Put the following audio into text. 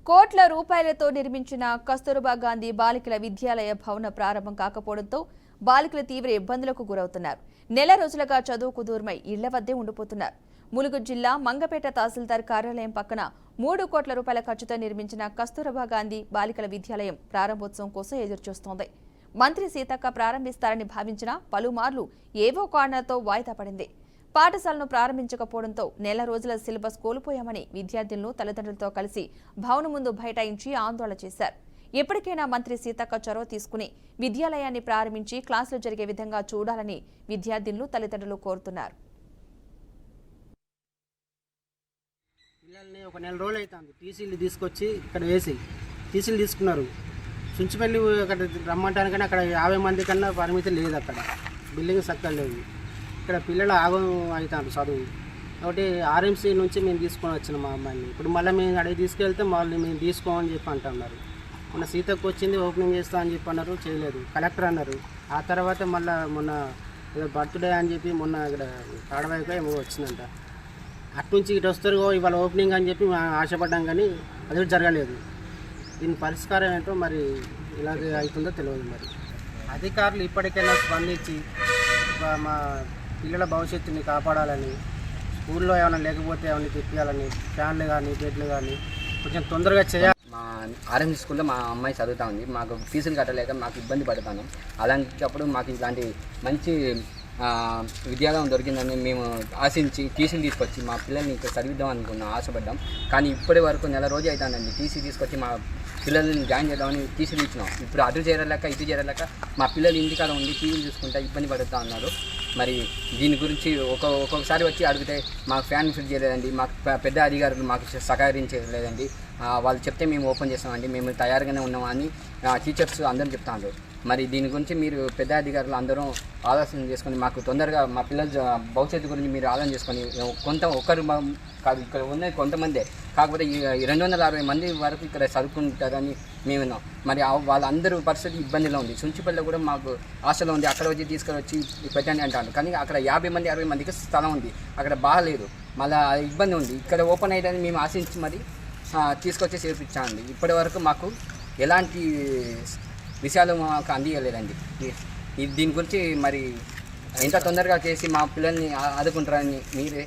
కోట్ల రూపాయలతో నిర్మించిన కస్తూర్బా గాంధీ బాలికల విద్యాలయ భవన ప్రారంభం కాకపోవడంతో బాలికలు తీవ్ర ఇబ్బందులకు గురవుతున్నారు. నెల రోజులుగా చదువుకు దూరమై ఇళ్ల వద్దే ఉండిపోతున్నారు. ములుగు జిల్లా మంగపేట తహసీల్దార్ కార్యాలయం పక్కన 3 కోట్ల రూపాయల ఖర్చుతో నిర్మించిన కస్తూర్బా గాంధీ బాలికల విద్యాలయం ప్రారంభోత్సవం కోసం ఎదురుచూస్తోంది. మంత్రి సీతక్క ప్రారంభిస్తారని భావించినా పలుమార్లు ఏవో కారణాలతో వాయిదా పడింది. పాఠశాలను ప్రారంభించకపోవడంతో నెల రోజుల సిలబస్ కోల్పోయామని విద్యార్థులను తల్లిదండ్రులతో కలిసి భవనం ముందు బైఠాయించి ఆందోళన చేశారు. ఎప్పటికైనా మంత్రి సీతక్క చొరవ తీసుకుని విద్యాలయాన్ని ప్రారంభించి క్లాసులు జరిగే విధంగా చూడాలని విద్యార్థులను తల్లిదండ్రులు కోరుతున్నారు. పిల్లల్ని ఒక నెల రోజులు అవుతుంది టీసీలు తీసుకొచ్చి ఇక్కడ వేసి టీసీలు తీసుకున్నారు. చుంచిపల్లి అక్కడ రమ్మంటానికన్నా అక్కడ 50 మంది కన్నా పరిమితి లేదు. అక్కడ బిల్డింగ్ చక్కగా లేదు. ఇక్కడ పిల్లలు ఆగం అవుతారు చదువు. కాబట్టి ఆర్ఎంసీ నుంచి మేము తీసుకొని వచ్చినాం మా అమ్మాయిని. ఇప్పుడు మళ్ళీ మేము అడిగి తీసుకెళ్తే మళ్ళీ మేము తీసుకోమని చెప్పి అంటున్నారు. మొన్న సీతకు వచ్చింది ఓపెనింగ్ చేస్తా అని చెప్పి అన్నారు, చేయలేదు. కలెక్టర్ అన్నారు. ఆ తర్వాత మళ్ళీ మొన్న ఏదో బర్త్డే అని చెప్పి మొన్న ఇక్కడ తాడవైపు ఏమో వచ్చిందంట. అట్నుంచి ఇటు వస్తారు ఇవాళ ఓపెనింగ్ అని చెప్పి ఆశపడ్డాం, కానీ అది జరగలేదు. దీని పరిష్కారం ఏంటో మరి ఇలాగే అవుతుందో తెలియదు. మరి అధికారులు ఇప్పటికైనా స్పందించి మా పిల్లల భవిష్యత్తుని కాపాడాలని, స్కూల్లో ఏమైనా లేకపోతే ఏమైనా తెప్పించాలని, ఫ్యాన్లు కానీ బెడ్లు కానీ కొంచెం తొందరగా చేయాలి. మా ఆర్ఎంసీ స్కూల్లో మా అమ్మాయి చదువుతూ ఉంది. మాకు ఫీజులు కట్టలేక మాకు ఇబ్బంది పడతాను. అలాంటప్పుడు మాకు ఇలాంటి మంచి విద్యాలయం దొరికిందని మేము ఆశించి టీసీలు తీసుకొచ్చి మా పిల్లల్ని ఇక్కడ చదివిద్దాం అనుకున్నాం, ఆశపడ్డాం. కానీ ఇప్పటి వరకు నెల రోజు అవుతుందండి టీసీ తీసుకొచ్చి మా పిల్లల్ని జాయిన్ చేద్దామని టీసీలు ఇచ్చినాం. ఇప్పుడు అటు చేరలేక ఇటు చేరలేక మా పిల్లలు ఇంటికాడ ఉండి టీవీలు చూసుకుంటా ఇబ్బంది పడుతూ ఉన్నారు. మరి దీని గురించి ఒక్కొక్కసారి వచ్చి అడిగితే మాకు ఫ్యాన్ ఫిట్ చేయలేదండి, మాకు పెద్ద అధికారులు మాకు సహకరించలేదండి, వాళ్ళు చెప్తే మేము ఓపెన్ చేస్తామండి, మేము తయారుగానే ఉన్నామని టీచర్స్ అందరూ చెప్తాను. మరి దీని గురించి మీరు పెద్ద అధికారులు అందరూ ఆలోచన చేసుకొని మాకు తొందరగా మా పిల్లల భవిష్యత్తు గురించి మీరు ఆలోచన చేసుకొని ఒక్కరు కాదు, ఇక్కడ ఉన్నది కొంతమందే, కాకపోతే 260 మంది వరకు ఇక్కడ చదువుకుంటారని మేము విన్నాం. మరి వాళ్ళందరూ పరిస్థితి ఇబ్బందిలో ఉంది. చుంచిపల్లిలో కూడా మాకు హాస్టల్లో ఉంది, అక్కడ వచ్చి తీసుకొని పెట్టండి అంటారు. కానీ అక్కడ 50 మంది 60 మందికి స్థలం ఉంది, అక్కడ బాగాలేదు, మళ్ళీ ఇబ్బంది ఉంది. ఇక్కడ ఓపెన్ అయ్యేదని మేము ఆశించి మరి తీసుకొచ్చి చేర్పించామండి. ఇప్పటి వరకు మాకు ఎలాంటి విషయాలు మాకు అందియలేదండి. దీని గురించి మరి ఇంత తొందరగా చేసి మా పిల్లల్ని ఆదుకుంటారని మీరే